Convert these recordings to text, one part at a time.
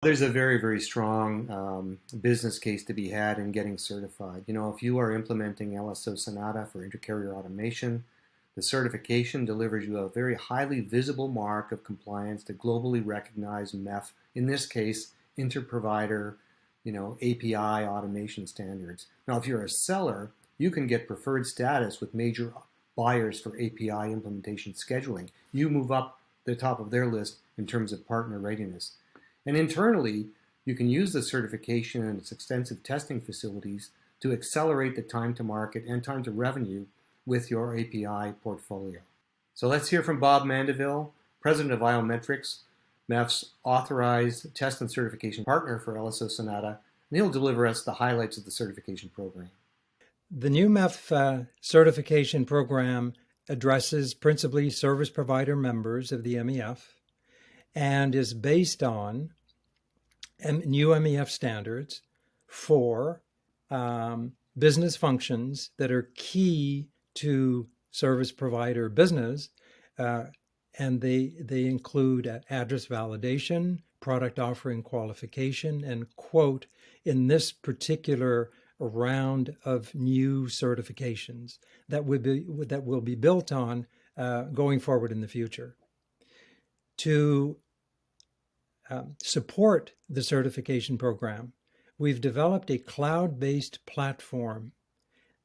There's a very, very strong business case to be had in getting certified. If you are implementing LSO Sonata for intercarrier automation, the certification delivers you a very highly visible mark of compliance to globally recognized MEF, in this case, interprovider, API automation standards. Now, if you're a seller, you can get preferred status with major buyers for API implementation scheduling. You move up the top of their list in terms of partner readiness. And internally, you can use the certification and its extensive testing facilities to accelerate the time to market and time to revenue with your API portfolio. So let's hear from Bob Mandeville, President of Iometrics, MEF's authorized test and certification partner for LSO Sonata, and he'll deliver us the highlights of the certification program. The new MEF certification program addresses principally service provider members of the MEF and is based on new MEF standards for business functions that are key to service provider business, and they include address validation, product offering qualification, and quote, in this particular round of new certifications that will be built on going forward in the future. To support the certification program, we've developed a cloud-based platform.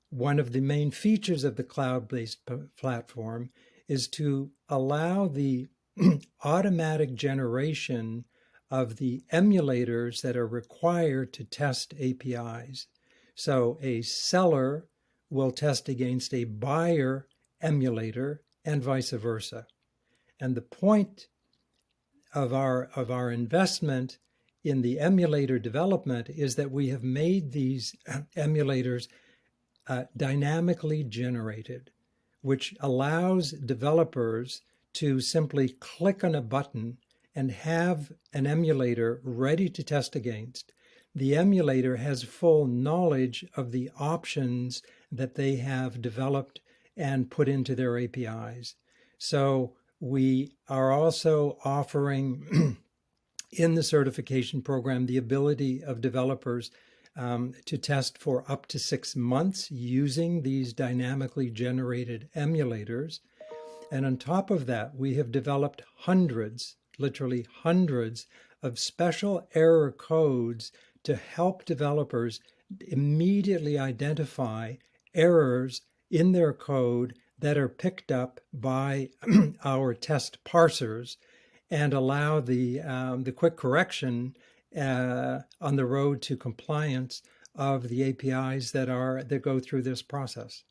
One of the main features of the cloud-based platform is to allow the automatic generation of the emulators that are required to test APIs. So a seller will test against a buyer emulator and vice versa. And the point of our investment in the emulator development is that we have made these emulators dynamically generated, which allows developers to simply click on a button and have an emulator ready to test against. The emulator has full knowledge of the options that they have developed and put into their APIs. So we are also offering in the certification program the ability of developers to test for up to 6 months using these dynamically generated emulators. And on top of that, we have developed hundreds, literally hundreds, of special error codes to help developers immediately identify errors in their code that are picked up by our test parsers and allow the quick correction on the road to compliance of the APIs that go through this process.